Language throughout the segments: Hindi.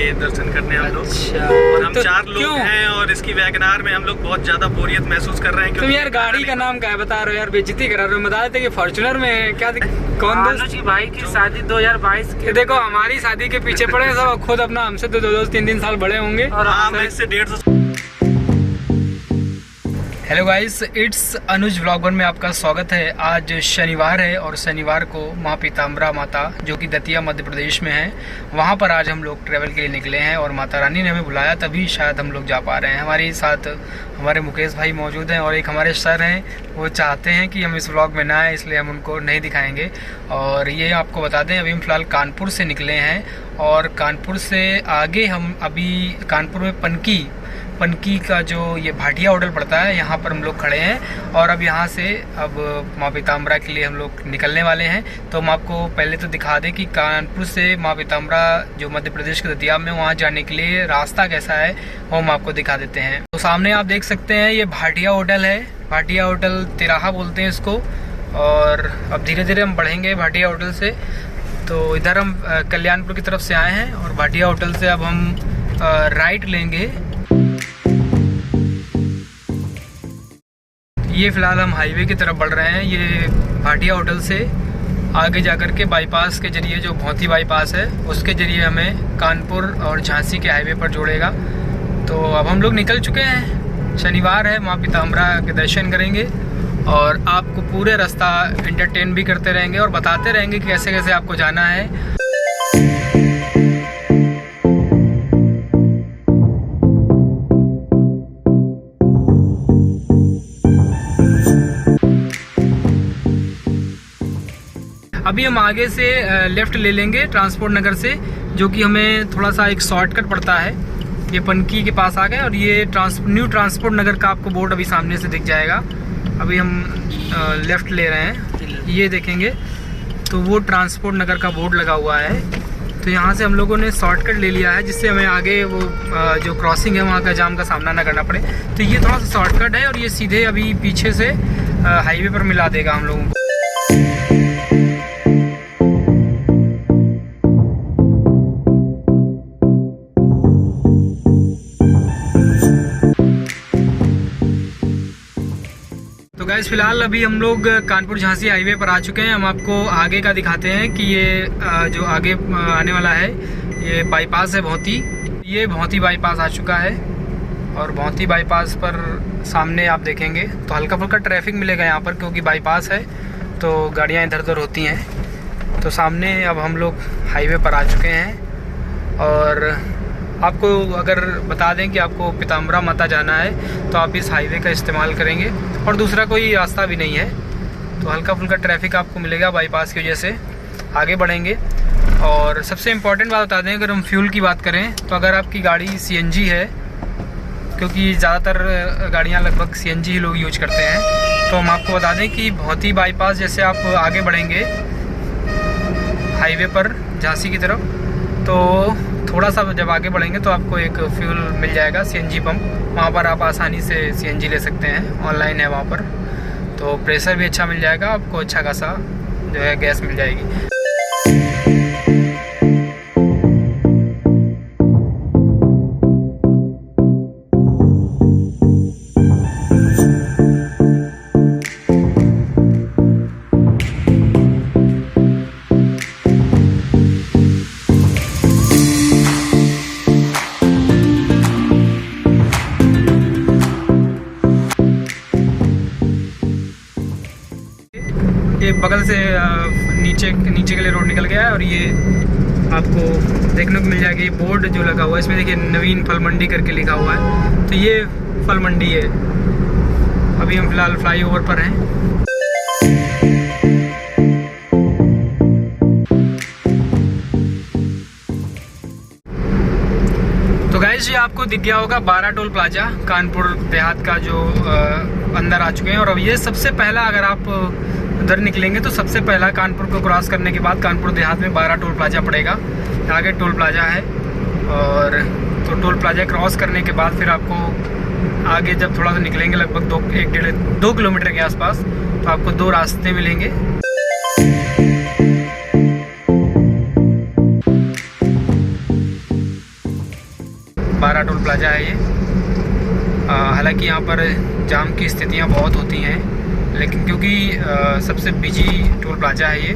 आएंगे दर्शन करने हम लोग। अच्छा, और हम तो 4 लोग हैं और इसकी वैगनार में हम लोग बहुत ज्यादा बोरियत महसूस कर रहे हैं। तुम यार गाड़ी का नाम क्या है बता रहे हो यार, बेइज्जती करा रहे हो। बता देते कि फॉर्च्यूनर में क्या कौन अनुज भाई की शादी 2022 के। देखो हमारी शादी के पीछे पड़े हैं सब, खुद अपना हमसे तो 2-3 साल बड़े होंगे। और हाँ, मैं इससे 150। Hello guys, it's Anuj vlog 1 में आपका स्वागत है। आज शनिवार है और शनिवार को माँ पीताम्बरा माता जो कि दतिया मध्य प्रदेश में है, वहाँ पर आज हम लोग ट्रैवल के लिए निकले हैं और माता रानी ने हमें बुलाया तभी शायद हम लोग जा पा रहे हैं। हमारे साथ हमारे मुकेश भाई मौजूद हैं और एक हमारे सर हैं, वो चाहते हैं कि हम इस व्लॉग में ना आए इसलिए हम उनको नहीं दिखाएंगे। और ये आपको बता दें, अभी हम फ़िलहाल कानपुर से निकले हैं और कानपुर से आगे हम अभी कानपुर में पनकी का जो ये भाटिया होटल पड़ता है, यहाँ पर हम लोग खड़े हैं और अब यहाँ से अब माँ पीताम्बरा के लिए हम लोग निकलने वाले हैं। तो हम आपको पहले तो दिखा दें कि कानपुर से माँ पीताम्बरा जो मध्य प्रदेश के दतिया में, वहाँ जाने के लिए रास्ता कैसा है वो हम आपको दिखा देते हैं। तो सामने आप देख सकते हैं ये भाटिया होटल है, भाटिया होटल तिराहा बोलते हैं इसको। और अब धीरे धीरे हम बढ़ेंगे भाटिया होटल से। तो इधर हम कल्याणपुर की तरफ से आए हैं और भाटिया होटल से अब हम राइट लेंगे। ये फ़िलहाल हम हाईवे की तरफ बढ़ रहे हैं। ये भाटिया होटल से आगे जाकर के बाईपास के जरिए, जो भौंती बाईपास है उसके ज़रिए हमें कानपुर और झांसी के हाईवे पर जोड़ेगा। तो अब हम लोग निकल चुके हैं, शनिवार है, माँ पीताम्बरा के दर्शन करेंगे और आपको पूरे रास्ता एंटरटेन भी करते रहेंगे और बताते रहेंगे कि कैसे कैसे आपको जाना है। अभी हम आगे से लेफ़्ट ले लेंगे ट्रांसपोर्ट नगर से, जो कि हमें थोड़ा सा एक शॉर्टकट पड़ता है। ये पनकी के पास आ गए और ये न्यू ट्रांसपोर्ट नगर का आपको बोर्ड अभी सामने से दिख जाएगा। अभी हम लेफ़्ट ले रहे हैं, ये देखेंगे तो वो ट्रांसपोर्ट नगर का बोर्ड लगा हुआ है। तो यहाँ से हम लोगों ने शॉर्टकट ले लिया है जिससे हमें आगे वो जो क्रॉसिंग है वहाँ का जाम का सामना ना करना पड़े। तो ये थोड़ा सा शॉर्टकट है और ये सीधे अभी पीछे से हाईवे पर मिला देगा हम लोगों को। तो गाइस, फिलहाल अभी हम लोग कानपुर झांसी हाईवे पर आ चुके हैं। हम आपको आगे का दिखाते हैं कि ये जो आगे आने वाला है ये बाईपास है भौंती। ये भौंती बाईपास आ चुका है और भौंती बाईपास पर सामने आप देखेंगे तो हल्का फुल्का ट्रैफिक मिलेगा यहाँ पर, क्योंकि बाईपास है तो गाड़ियाँ इधर उधर होती हैं। तो सामने अब हम लोग हाईवे पर आ चुके हैं और आपको अगर बता दें कि आपको पीताम्बरा माता जाना है तो आप इस हाईवे का इस्तेमाल करेंगे और दूसरा कोई रास्ता भी नहीं है। तो हल्का फुल्का ट्रैफिक आपको मिलेगा बाईपास की वजह से। आगे बढ़ेंगे और सबसे इम्पॉर्टेंट बात बता दें, अगर हम फ्यूल की बात करें तो अगर आपकी गाड़ी CNG है, क्योंकि ज़्यादातर गाड़ियाँ लगभग CNG ही लोग यूज करते हैं, तो हम आपको बता दें कि भौंती बाईपास जैसे आप आगे बढ़ेंगे हाईवे पर झांसी की तरफ, तो थोड़ा सा जब आगे बढ़ेंगे तो आपको एक फ्यूल मिल जाएगा CNG पंप। वहाँ पर आप आसानी से CNG ले सकते हैं, ऑनलाइन है वहाँ पर। तो प्रेशर भी अच्छा मिल जाएगा आपको, अच्छा खासा जो है गैस मिल जाएगी। ये बगल से नीचे के लिए रोड निकल गया है और ये आपको देखने को मिल जाएगा। ये बोर्ड जो लगा हुआ है इसमें देखिए नवीन फल मंडी करके लिखा हुआ है, तो ये फल मंडी है। अभी हम फिलहाल फ्लाईओवर पर हैं। तो गाइस, ये आपको दिख गया होगा 12 टोल प्लाजा कानपुर देहात का, जो अंदर आ चुके हैं। और अब ये सबसे पहला, अगर आप उधर निकलेंगे तो सबसे पहला कानपुर को क्रॉस करने के बाद कानपुर देहात में 12 टोल प्लाजा पड़ेगा। आगे टोल प्लाजा है और तो टोल प्लाजा क्रॉस करने के बाद फिर आपको आगे जब थोड़ा सा निकलेंगे लगभग 2 किलोमीटर के आसपास, तो आपको 2 रास्ते मिलेंगे। 12 टोल प्लाजा है ये। हालांकि यहाँ पर जाम की स्थितियाँ बहुत होती हैं, लेकिन क्योंकि सबसे बिजी टोल प्लाजा है ये,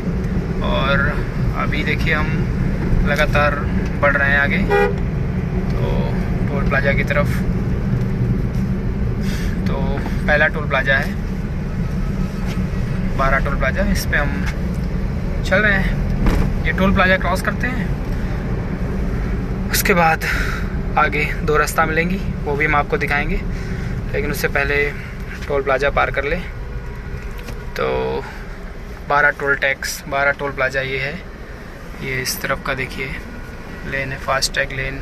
और अभी देखिए हम लगातार बढ़ रहे हैं आगे तो टोल प्लाजा की तरफ। तो पहला टोल प्लाजा है 12 टोल प्लाजा, इस पे हम चल रहे हैं। ये टोल प्लाजा क्रॉस करते हैं, उसके बाद आगे 2 रास्ता मिलेंगी, वो भी हम आपको दिखाएंगे, लेकिन उससे पहले टोल प्लाजा पार कर ले। तो 12 टोल प्लाजा ये है। ये इस तरफ का देखिए लेन है, फास्ट टैग लेन,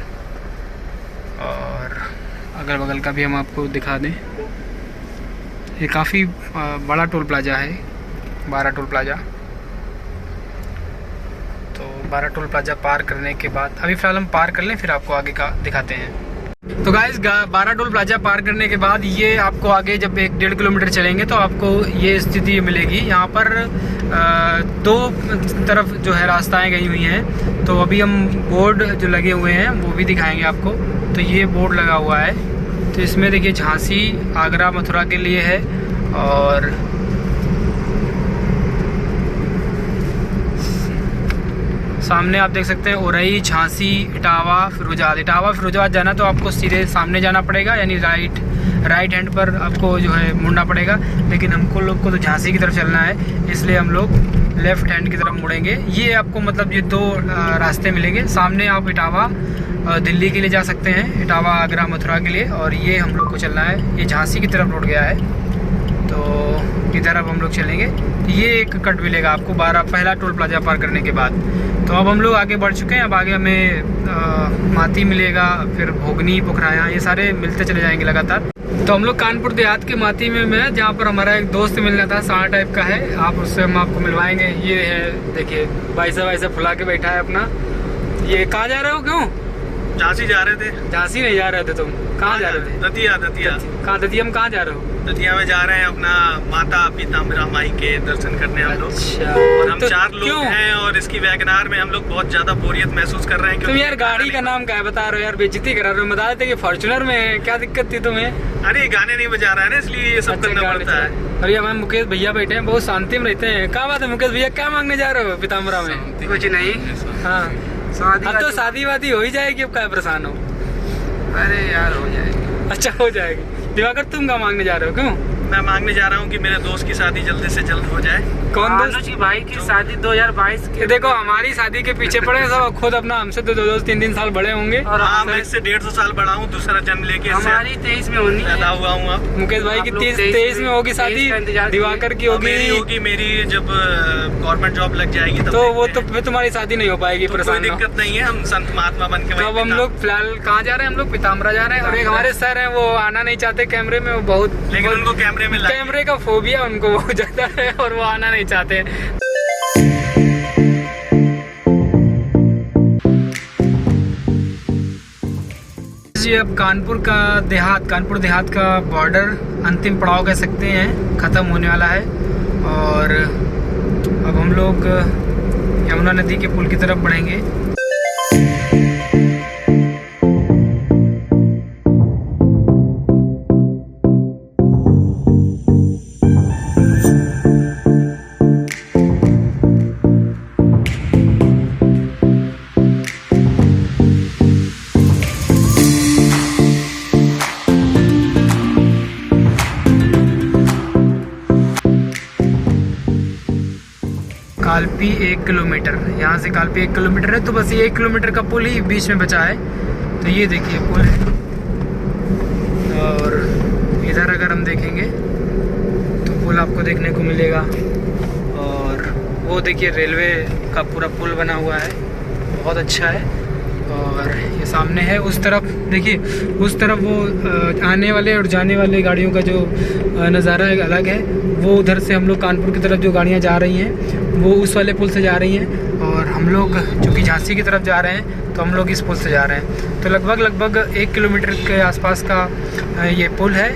और अगल बगल का भी हम आपको दिखा दें। ये काफ़ी बड़ा टोल प्लाजा है 12 टोल प्लाजा। तो 12 टोल प्लाजा पार करने के बाद अभी फ़िलहाल हम पार कर लें, फिर आपको आगे का दिखाते हैं। तो गाइस 12 टोल प्लाजा पार करने के बाद ये आपको आगे जब 1-1.5 किलोमीटर चलेंगे तो आपको ये स्थिति मिलेगी। यहाँ पर 2 तरफ जो है रास्ताएं गई हुई हैं, तो अभी हम बोर्ड जो लगे हुए हैं वो भी दिखाएंगे आपको। तो ये बोर्ड लगा हुआ है, तो इसमें देखिए झांसी, आगरा, मथुरा के लिए है, और सामने आप देख सकते हैं उरई, झांसी, इटावा, फिरोजाबाद जाना तो आपको सीधे सामने जाना पड़ेगा, यानी राइट हैंड पर आपको जो है मुड़ना पड़ेगा। लेकिन हमको लोग को तो झांसी की तरफ चलना है, इसलिए हम लोग लेफ़्ट हैंड की तरफ मुड़ेंगे। ये आपको मतलब ये 2 रास्ते मिलेंगे। सामने आप इटावा दिल्ली के लिए जा सकते हैं, इटावा, आगरा, मथुरा के लिए, और ये हम लोग को चलना है, ये झांसी की तरफ रोड गया है, तो इधर अब हम लोग चलेंगे। ये एक कट मिलेगा आपको पहला टोल प्लाजा पार करने के बाद। तो अब हम लोग आगे बढ़ चुके हैं। अब आगे हमें माती मिलेगा, फिर भोगनी, पोखराया, ये सारे मिलते चले जाएंगे लगातार। तो हम लोग कानपुर देहात के माती में मैं, जहाँ पर हमारा एक दोस्त मिलना था, सारा टाइप का है, आप उससे हम आपको मिलवाएंगे। ये है देखिए वाइसा फुला के बैठा है अपना। ये कहाँ जा रहे हो? क्यों झांसी जा रहे थे? झांसी नहीं जा रहे थे तुम, कहाँ जा रहे थे? दतिया। कहाँ दतिया में कहाँ जा रहे हो? दतिया में जा रहे हैं अपना माता पीताम्बरा माई के दर्शन करने हम लोग। अच्छा, और हम तो 4 लोग हैं, और इसकी वैगनार में हम लोग बहुत ज्यादा बोरियत महसूस कर रहे हैं। तुम यार गाड़ी का नाम क्या है बता रहे हो यार, बेइज्जती करा रहे हो। बता देते कि फॉर्च्यूनर में क्या दिक्कत थी तुम्हें? अरे गाने नहीं बजा रहा है ना, इसलिए ये सब करना पड़ता है। अरे हमारे मुकेश भैया बैठे हैं, बहुत शांति में रहते हैं। क्या बात है मुकेश भैया, क्या मांगने जा रहे हो पीताम्बरा में? कुछ नहीं। हाँ, अब तो शादी वादी हो ही जाएगी, अब क्या परेशान हो? अरे यार हो जाएगी। अच्छा हो जाएगी। दिवाकर तुम क्या मांगने जा रहे हो? क्यों? मैं मांगने जा रहा हूँ कि मेरे दोस्त की शादी जल्दी से जल्द हो जाए। कौन दोस्त? अनुज भाई की शादी 2022 के। देखो हमारी शादी के पीछे पड़े हैं सब, खुद अपना हमसे 2-3 साल बड़े होंगे। और हाँ, मैं इससे 150 साल बड़ा हूँ, दूसरा जन्म लेके हमारी 23 में होनी पैदा हुआ हूँ। अब मुकेश भाई की 23 में होगी शादी, दिवाकर की होगी। मेरी जब गवर्नमेंट जॉब लग जाएगी तो वो तो फिर तुम्हारी शादी नहीं हो पाएगी। कोई दिक्कत नहीं है, हम संत महात्मा बन के। अब हम लोग फिलहाल कहाँ जा रहे हैं? हम लोग पीताम्बरा जा रहे हैं, और एक हमारे सर हैं, वो आना नहीं चाहते कैमरे में, वो बहुत, लेकिन उनको कैमरे का फोबिया उनको बहुत ज्यादा है, और वो आना नहीं चाहते। ये अब कानपुर देहात का बॉर्डर अंतिम पड़ाव कह सकते हैं, ख़त्म होने वाला है। और अब हम लोग यमुना नदी के पुल की तरफ बढ़ेंगे। कालपी 1 किलोमीटर, यहाँ से कालपी 1 किलोमीटर है, तो बस ये 1 किलोमीटर का पुल ही बीच में बचा है। तो ये देखिए पुल है, और इधर अगर हम देखेंगे तो पुल आपको देखने को मिलेगा। और वो देखिए रेलवे का पूरा पुल बना हुआ है, बहुत अच्छा है। और ये सामने है, उस तरफ देखिए, उस तरफ वो आने वाले और जाने वाले गाड़ियों का जो नज़ारा है अलग है। वो उधर से हम लोग कानपुर की तरफ जो गाड़ियाँ जा रही हैं वो उस वाले पुल से जा रही हैं, और हम लोग चूँकि झांसी की तरफ जा रहे हैं तो हम लोग इस पुल से जा रहे हैं। तो लगभग 1 किलोमीटर के आसपास का ये पुल है,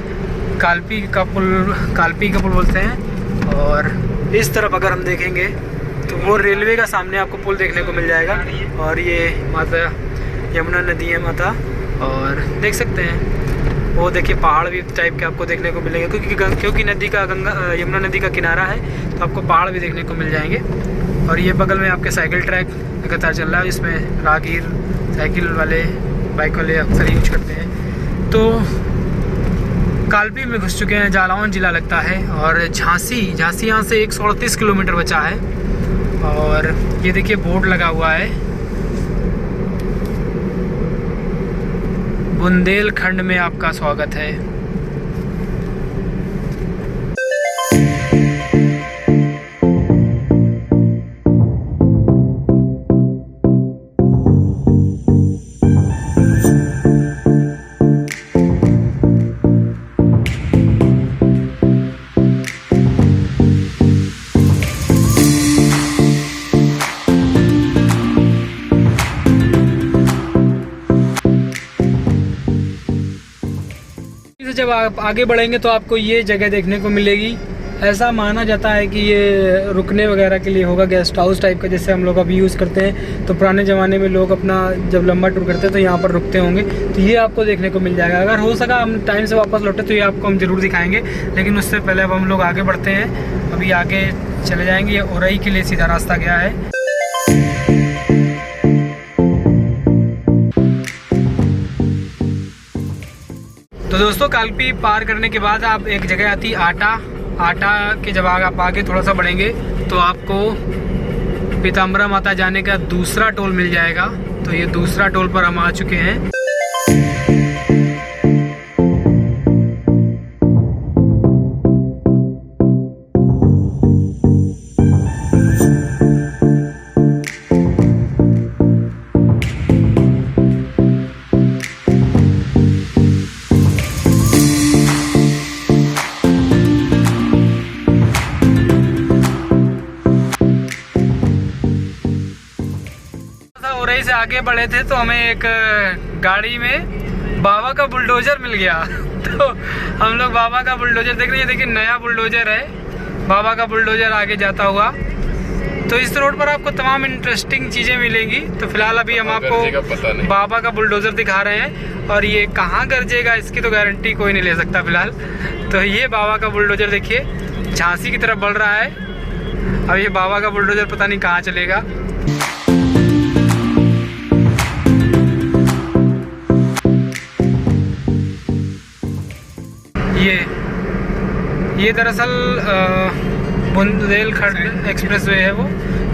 कालपी का पुल बोलते हैं। और इस तरफ अगर हम देखेंगे तो वो रेलवे का सामने आपको पुल देखने को मिल जाएगा। और ये माता यमुना नदी है, माता और देख सकते हैं वो देखिए पहाड़ भी टाइप के आपको देखने को मिलेंगे, क्योंकि नदी का यमुना नदी का किनारा है, तो आपको पहाड़ भी देखने को मिल जाएंगे। और ये बगल में आपके साइकिल ट्रैक लगातार चल रहा है, जिसमें राहगीर साइकिल वाले बाइक वाले अक्सर यूज करते हैं। तो कालपी में घुस चुके हैं, जालौन ज़िला लगता है। और झांसी यहाँ से 138 किलोमीटर बचा है। और ये देखिए बोर्ड लगा हुआ है, बुंदेलखंड में आपका स्वागत है। जब आप आगे बढ़ेंगे तो आपको ये जगह देखने को मिलेगी। ऐसा माना जाता है कि ये रुकने वगैरह के लिए होगा, गेस्ट हाउस टाइप का, जैसे हम लोग अभी यूज़ करते हैं। तो पुराने ज़माने में लोग अपना जब लंबा टूर करते हैं तो यहाँ पर रुकते होंगे, तो ये आपको देखने को मिल जाएगा। अगर हो सका हम टाइम से वापस लौटे तो ये आपको हम ज़रूर दिखाएंगे, लेकिन उससे पहले अब हम लोग आगे बढ़ते हैं। अभी आगे चले जाएंगे, ये औरई के लिए सीधा रास्ता गया है। तो दोस्तों कालपी पार करने के बाद आप एक जगह आती आटा के जब आप आगे थोड़ा सा बढ़ेंगे तो आपको पीताम्बरा माता जाने का दूसरा टोल मिल जाएगा। तो ये दूसरा टोल पर हम आ चुके हैं। औरई से आगे बढ़े थे तो हमें एक गाड़ी में बाबा का बुलडोजर मिल गया। तो हम लोग बाबा का बुलडोजर देख रहे हैं, देखिए नया बुलडोजर है, बाबा का बुलडोजर आगे जाता हुआ। तो इस रोड पर आपको तमाम इंटरेस्टिंग चीज़ें मिलेंगी। तो फिलहाल अभी हम आपको बाबा का बुलडोजर दिखा रहे हैं, और ये कहाँ गरजेगा इसकी तो गारंटी कोई नहीं ले सकता फिलहाल। तो ये बाबा का बुलडोजर देखिए झांसी की तरफ बढ़ रहा है। अब ये बाबा का बुलडोजर पता नहीं कहाँ चलेगा। ये दरअसल बुंदेलखंड एक्सप्रेसवे है, वो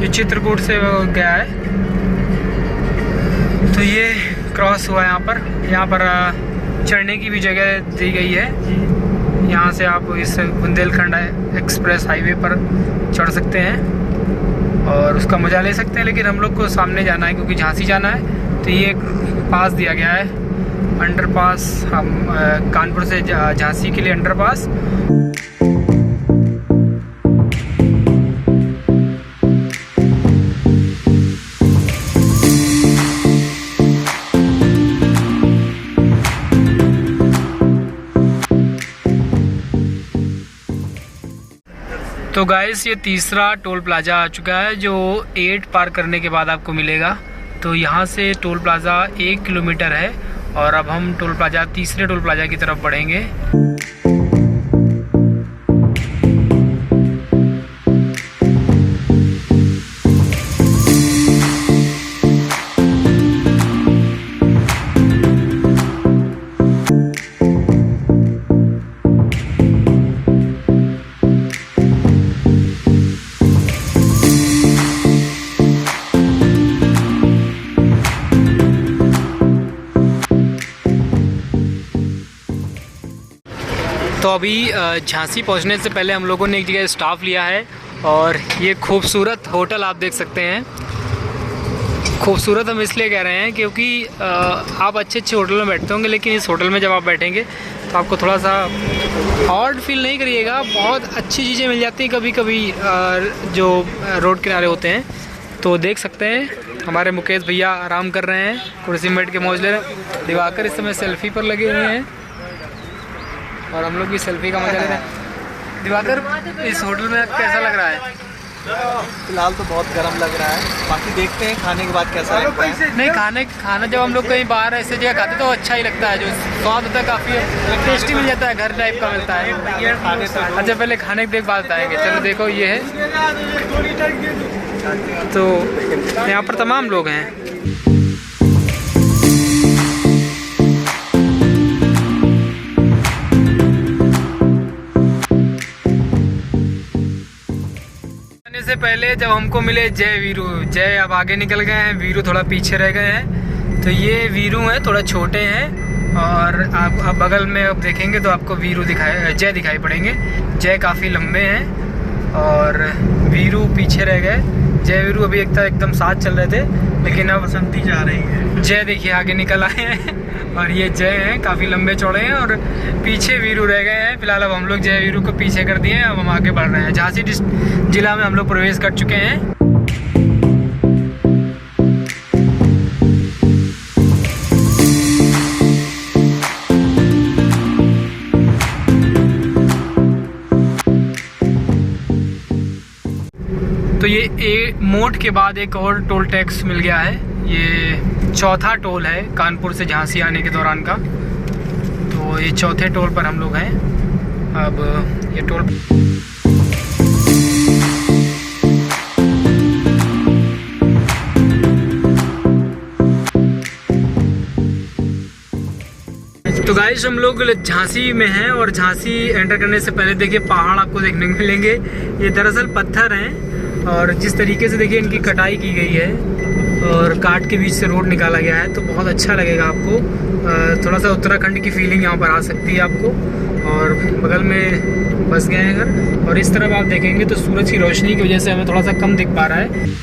जो चित्रकूट से गया है। तो ये क्रॉस हुआ यहाँ पर चढ़ने की भी जगह दी गई है। यहाँ से आप इस बुंदेलखंड एक्सप्रेस हाईवे पर चढ़ सकते हैं और उसका मज़ा ले सकते हैं। लेकिन हम लोग को सामने जाना है क्योंकि झांसी जाना है। तो ये एक पास दिया गया है, अंडरपास, हम कानपुर से झांसी के लिए अंडरपास। तो गाइस ये तीसरा टोल प्लाजा आ चुका है, जो 8 पार करने के बाद आपको मिलेगा। तो यहाँ से टोल प्लाजा 1 किलोमीटर है और अब हम तीसरे टोल प्लाजा की तरफ बढ़ेंगे। तो अभी झांसी पहुंचने से पहले हम लोगों ने एक जगह स्टॉप लिया है और ये खूबसूरत होटल आप देख सकते हैं। खूबसूरत हम इसलिए कह रहे हैं क्योंकि आप अच्छे होटल में बैठते होंगे, लेकिन इस होटल में जब आप बैठेंगे तो आपको थोड़ा सा ऑड फील नहीं करिएगा। बहुत अच्छी चीज़ें मिल जाती हैं कभी कभी जो रोड किनारे होते हैं। तो देख सकते हैं हमारे मुकेश भैया आराम कर रहे हैं, कुर्सी में बैठ के मौज ले रहे हैं। दिवाकर इस समय सेल्फी पर लगे हुए हैं और हम लोग भी सेल्फी का मजा ले रहे हैं। दिवाकर, इस होटल में कैसा लग रहा है? फिलहाल तो बहुत गर्म लग रहा है, बाकी देखते हैं खाने के बाद कैसा लगता है। नहीं, खाना जब हम लोग कहीं बाहर ऐसे जगह खाते तो अच्छा ही लगता है, जो स्वाद होता है काफ़ी टेस्टी मिल जाता है, घर टाइप का मिलता है। अच्छा पहले खाने के देख बात आएंगे। चलो देखो ये है, तो यहाँ पर तमाम लोग हैं। से पहले जब हमको मिले जय वीरू, जय अब आगे निकल गए हैं, वीरू थोड़ा पीछे रह गए हैं। तो ये वीरू हैं, थोड़ा छोटे हैं, और आप बगल में अब देखेंगे तो आपको वीरू जय दिखाई पड़ेंगे। जय काफ़ी लंबे हैं और वीरू पीछे रह गए। जय वीरू अभी एकदम साथ चल रहे थे, लेकिन अब बसंती जा रही है। जय देखिए आगे निकल आए हैं और ये जय हैं, काफ़ी लंबे चौड़े हैं, और पीछे वीरू रह गए हैं। फिलहाल अब हम लोग जय वीरू को पीछे कर दिए हैं, अब हम आगे बढ़ रहे हैं। झांसी जिला में हम लोग प्रवेश कर चुके हैं। तो ये मोट के बाद एक और टोल टैक्स मिल गया है। ये चौथा टोल है कानपुर से झांसी आने के दौरान का। तो ये चौथे टोल पर हम लोग हैं। अब ये टोल तो गाइस हम लोग झांसी में हैं, और झांसी एंटर करने से पहले देखिए पहाड़ आपको देखने को मिलेंगे। ये दरअसल पत्थर हैं, और जिस तरीके से देखिए इनकी कटाई की गई है और काट के बीच से रोड निकाला गया है, तो बहुत अच्छा लगेगा आपको। थोड़ा सा उत्तराखंड की फीलिंग यहाँ पर आ सकती है आपको। और बगल में बस गए हैं घर, और इस तरफ आप देखेंगे तो सूरज की रोशनी की वजह से हमें थोड़ा सा कम दिख पा रहा है।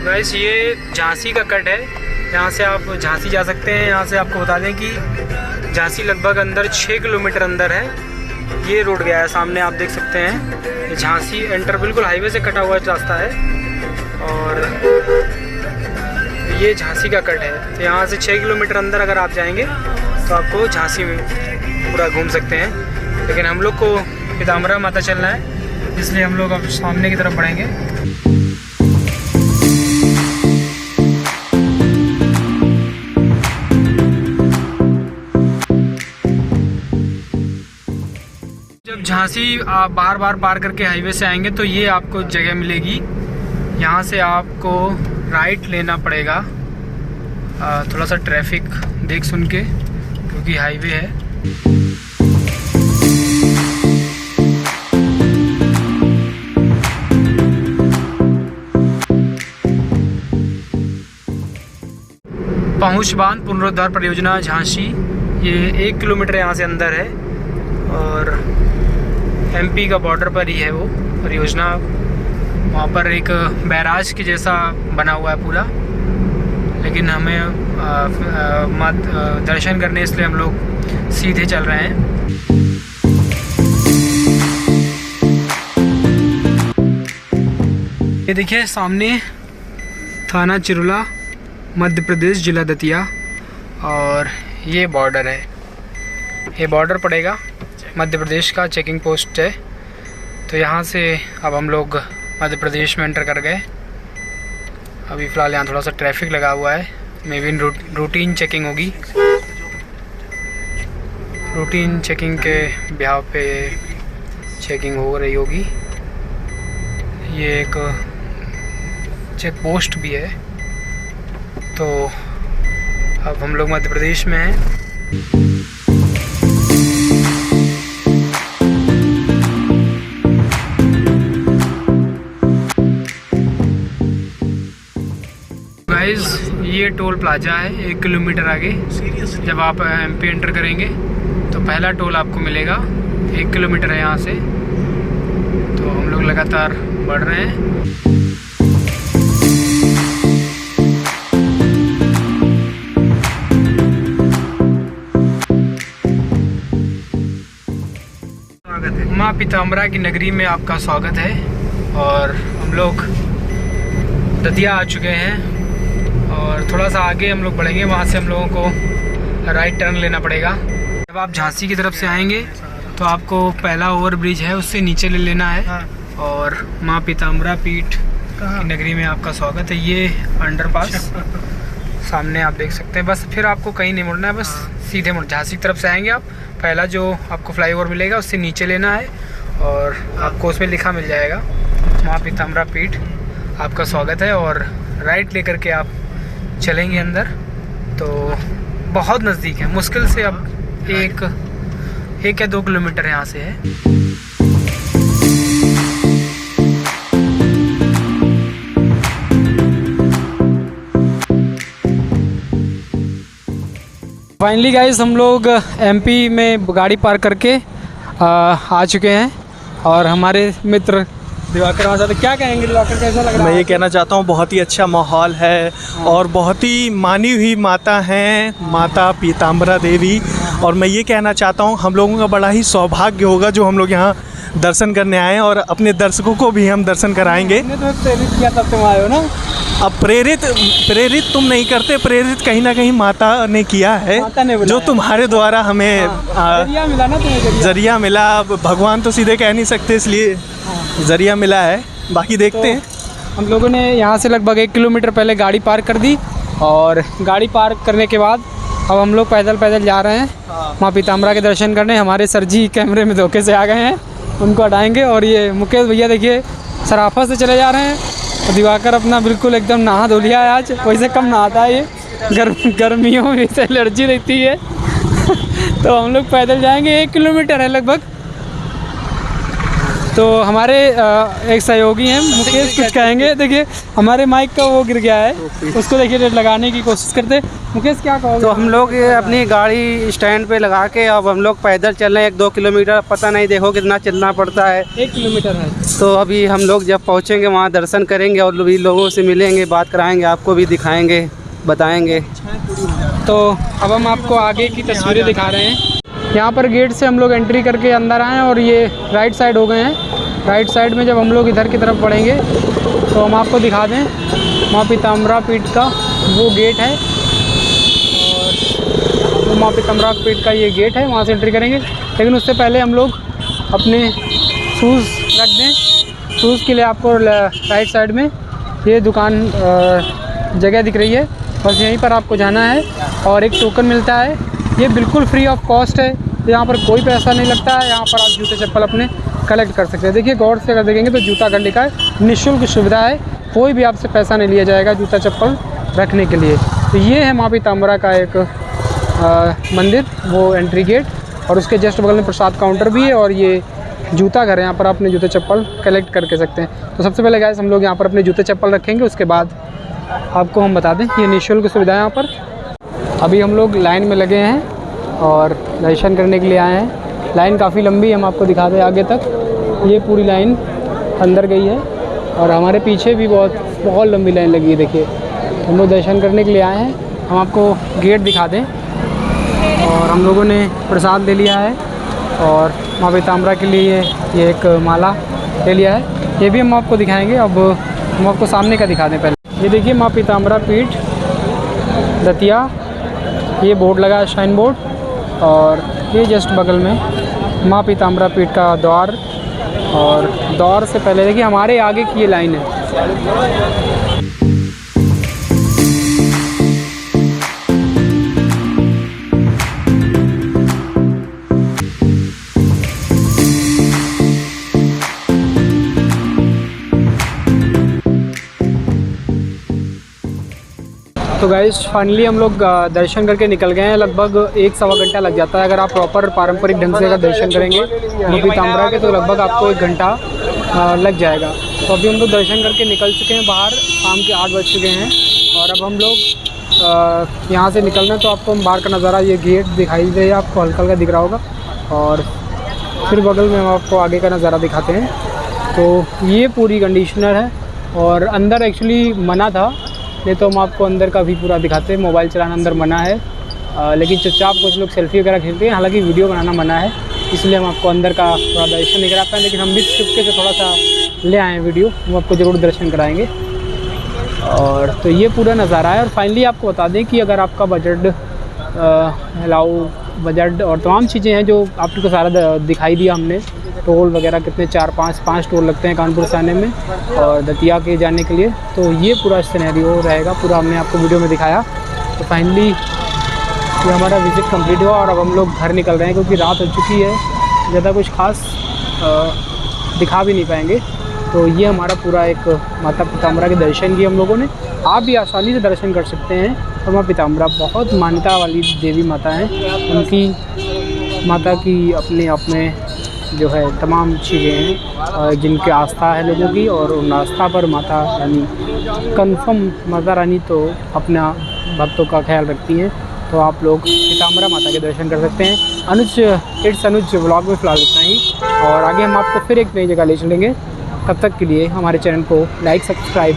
गाइस ये झांसी का कट है, यहाँ से आप झांसी जा सकते हैं। यहाँ से आपको बता दें कि झांसी लगभग अंदर 6 किलोमीटर अंदर है। ये रोड गया है सामने, आप देख सकते हैं। ये झांसी एंटर बिल्कुल हाईवे से कटा हुआ रास्ता है, और ये झांसी का कट है। तो यहाँ से 6 किलोमीटर अंदर अगर आप जाएंगे तो आपको झांसी में पूरा घूम सकते हैं। लेकिन हम लोग को पीताम्बरा माता चलना है, इसलिए हम लोग अब सामने की तरफ बढ़ेंगे। झांसी आप बार बार पार करके हाईवे से आएंगे तो ये आपको जगह मिलेगी। यहाँ से आपको राइट लेना पड़ेगा, थोड़ा सा ट्रैफिक देख सुन के, क्योंकि हाईवे है। पहुँच बांध पुनरुद्धार परियोजना झांसी, ये 1 किलोमीटर यहाँ से अंदर है, और एमपी का बॉर्डर पर ही है वो परियोजना। वहाँ पर एक बैराज के जैसा बना हुआ है पूरा, लेकिन हमें दर्शन करने इसलिए हम लोग सीधे चल रहे हैं। ये देखिए सामने थाना चिरुला, मध्य प्रदेश, जिला दतिया, और ये बॉर्डर है। ये बॉर्डर पड़ेगा, मध्य प्रदेश का चेकिंग पोस्ट है। तो यहाँ से अब हम लोग मध्य प्रदेश में एंटर कर गए। अभी फ़िलहाल यहाँ थोड़ा सा ट्रैफिक लगा हुआ है, मे बी रूटीन चेकिंग होगी। रूटीन चेकिंग के बिहाव पे चेकिंग हो रही होगी। ये एक चेक पोस्ट भी है। तो अब हम लोग मध्य प्रदेश में हैं। ये टोल प्लाजा है 1 किलोमीटर आगे। जब आप एमपी एंटर करेंगे तो पहला टोल आपको मिलेगा। 1 किलोमीटर है यहाँ से। तो हम लोग लगातार बढ़ रहे हैं। माँ पीताम्बरा की नगरी में आपका स्वागत है। और हम लोग दतिया आ चुके हैं और थोड़ा सा आगे हम लोग बढ़ेंगे, वहाँ से हम लोगों को राइट टर्न लेना पड़ेगा। जब आप झांसी की तरफ से आएंगे तो आपको पहला ओवर ब्रिज है उससे नीचे ले लेना है। और माँ पीताम्बरा पीठ की नगरी में आपका स्वागत है। ये अंडरपास सामने आप देख सकते हैं। बस फिर आपको कहीं नहीं मुड़ना है, बस सीधे मुड़ झांसी की तरफ से आएंगे आप, पहला जो आपको फ्लाईओवर मिलेगा उससे नीचे लेना है और आपको उसमें लिखा मिल जाएगा माँ पीताम्बरा पीठ आपका स्वागत है। और राइट लेकर के आप चलेंगे अंदर तो बहुत नज़दीक है, मुश्किल से अब एक या 2 किलोमीटर यहाँ से है। फाइनली गाइस हम लोग एमपी में गाड़ी पार्क करके आ चुके हैं और हमारे मित्र दिवाकर वहाँ से। क्या कहेंगे दिवाकर, कैसा लग रहा है? मैं ये कहना चाहता हूँ बहुत ही अच्छा माहौल है और बहुत ही मानी हुई माता हैं माता पीताम्बरा देवी। और मैं ये कहना चाहता हूँ हम लोगों का बड़ा ही सौभाग्य होगा जो हम लोग यहाँ दर्शन करने आए हैं और अपने दर्शकों को भी हम दर्शन कराएंगे। तो प्रेरित किया तब तुम आए हो ना। अब प्रेरित तुम नहीं करते, प्रेरित कहीं ना कहीं माता ने किया है, जो तुम्हारे द्वारा हमें जरिया मिला ना, तुम्हें जरिया मिला। भगवान तो सीधे कह नहीं सकते, इसलिए जरिया मिला है। बाकी देखते हैं। हम लोगों ने यहाँ से लगभग 1 किलोमीटर पहले गाड़ी पार्क कर दी और गाड़ी पार्क करने के बाद अब हम लोग पैदल जा रहे हैं माँ पीताम्बरा के दर्शन करने। हमारे सर जी कैमरे में धोखे से आ गए हैं, उनको हटाएंगे। और ये मुकेश भैया देखिए सराफा से चले जा रहे हैं। और दिवाकर अपना बिल्कुल एकदम नहा धो लिया है, आज वैसे कम नहाता है ये, गर्मियों में से एलर्जी रहती है। तो हम लोग पैदल जाएंगे, 1 किलोमीटर है लगभग। तो हमारे एक सहयोगी हैं मुकेश, कुछ कहेंगे। देखिए हमारे माइक का वो गिर गया है, उसको देखिए लगाने की कोशिश करते। मुकेश क्या कहोगे? तो हम लोग अपनी गाड़ी स्टैंड पे लगा के अब हम लोग पैदल चल रहे हैं 1-2 किलोमीटर। पता नहीं देखो कितना चलना पड़ता है। 1 किलोमीटर है। तो अभी हम लोग जब पहुँचेंगे वहाँ दर्शन करेंगे और भी लोगों से मिलेंगे, बात कराएंगे, आपको भी दिखाएंगे, बताएंगे। तो अब हम आपको आगे की तस्वीरें दिखा रहे हैं। यहाँ पर गेट से हम लोग एंट्री करके अंदर आए और ये राइट साइड हो गए हैं। राइट साइड में जब हम लोग इधर की तरफ बढ़ेंगे तो हम आपको दिखा दें माँ पीताम्बरा पीठ का वो गेट है। और वो माँ पीताम्बरा पीठ का ये गेट है, वहाँ से एंट्री करेंगे। लेकिन उससे पहले हम लोग अपने शूज़ रख दें। शूज़ के लिए आपको राइट साइड में ये दुकान जगह दिख रही है, बस यहीं पर आपको जाना है और एक टोकन मिलता है। ये बिल्कुल फ्री ऑफ कॉस्ट है, यहाँ पर कोई पैसा नहीं लगता है। यहाँ पर आप जूते चप्पल अपने कलेक्ट कर सकते हैं। देखिए गौर से अगर देखेंगे तो जूता घर लिखा है, निःशुल्क सुविधा है, कोई भी आपसे पैसा नहीं लिया जाएगा जूता चप्पल रखने के लिए। तो ये है माँ पीताम्बरा का एक मंदिर, वो एंट्री गेट, और उसके जस्ट बगल में प्रसाद काउंटर भी है और ये जूता घर है, यहाँ पर अपने जूते चप्पल कलेक्ट करके सकते हैं। तो सबसे पहले गाइस हम लोग यहाँ पर अपने जूते चप्पल रखेंगे, उसके बाद आपको हम बता दें ये निःशुल्क सुविधा है यहाँ पर। अभी हम लोग लाइन में लगे हैं और दर्शन करने के लिए आए हैं। लाइन काफ़ी लंबी है, हम आपको दिखा दें आगे तक, ये पूरी लाइन अंदर गई है और हमारे पीछे भी बहुत लंबी लाइन लगी है। देखिए हम लोग दर्शन करने के लिए आए हैं। हम आपको गेट दिखा दें और हम लोगों ने प्रसाद ले लिया है और माँ पीताम्बरा के लिए ये एक माला ले लिया है, ये भी हम आपको दिखाएँगे। अब हम आपको सामने का दिखा दें पहले। ये देखिए माँ पीताम्बरा पीठ दतिया, ये बोर्ड लगा है, शाइन बोर्ड, और ये जस्ट बगल में माँ पीताम्बरा पीठ का द्वार। और द्वार से पहले देखिए हमारे आगे की ये लाइन है। तो गाइस फाइनली हम लोग दर्शन करके निकल गए हैं। लगभग 1-1.25 घंटा लग जाता है अगर आप प्रॉपर पारंपरिक ढंग से अगर दर्शन करेंगे माँ पीताम्बरा के, तो लगभग आपको 1 घंटा लग जाएगा। तो अभी हम लोग दर्शन करके निकल चुके हैं बाहर, शाम के 8 बज चुके हैं और अब हम लोग यहाँ से निकलना। तो आपको हम बाहर का नज़ारा, ये गेट दिखाई दे आपको, हल्का हल्का दिख रहा होगा, और फिर बगल में हम आपको आगे का नज़ारा दिखाते हैं। तो ये पूरी कंडीशनर है और अंदर एक्चुअली मना था, नहीं तो हम आपको अंदर का भी पूरा दिखाते हैं। मोबाइल चलाना अंदर मना है, लेकिन चुपचाप कुछ लोग सेल्फी वगैरह खींचते हैं, हालांकि वीडियो बनाना मना है, इसलिए हम आपको अंदर का थोड़ा दर्शन नहीं करा पाए। लेकिन हम भी चुपके से थोड़ा सा ले आए हैं वीडियो, हम आपको ज़रूर दर्शन कराएंगे। और तो ये पूरा नज़ारा है। और फाइनली आपको बता दें कि अगर आपका बजट अलाउ बजट और तमाम चीज़ें हैं जो आपको सारा दिखाई दिया हमने, टोल वगैरह कितने 4-5 टोल लगते हैं कानपुर से आने में और दतिया के जाने के लिए, तो ये पूरा सिनेरियो रहेगा, पूरा हमने आपको वीडियो में दिखाया। तो फाइनली ये हमारा विज़िट कंप्लीट हुआ और अब हम लोग घर निकल रहे हैं क्योंकि रात हो चुकी है, ज़्यादा कुछ खास दिखा भी नहीं पाएंगे। तो ये हमारा पूरा एक माता पीताम्बरा के दर्शन किए हम लोगों ने। आप भी आसानी से दर्शन कर सकते हैं। और माँ पीताम्बरा बहुत मान्यता वाली देवी माता हैं, उनकी माता की अपने आप में जो है तमाम चीज़ें हैं जिनकी आस्था है लोगों की, और उन आस्था पर माता रानी कंफर्म माता रानी तो अपना भक्तों का ख्याल रखती हैं। तो आप लोग पीताम्बरा माता के दर्शन कर सकते हैं। अनुज व्लॉग में फ़िलहाल इतना ही, और आगे हम आपको फिर एक नई जगह ले चलेंगे। तब तक के लिए हमारे चैनल को लाइक, सब्सक्राइब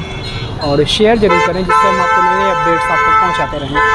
और शेयर ज़रूर करें, जिससे हम आपको नए अपडेट्स आप तक पहुँचाते रहें।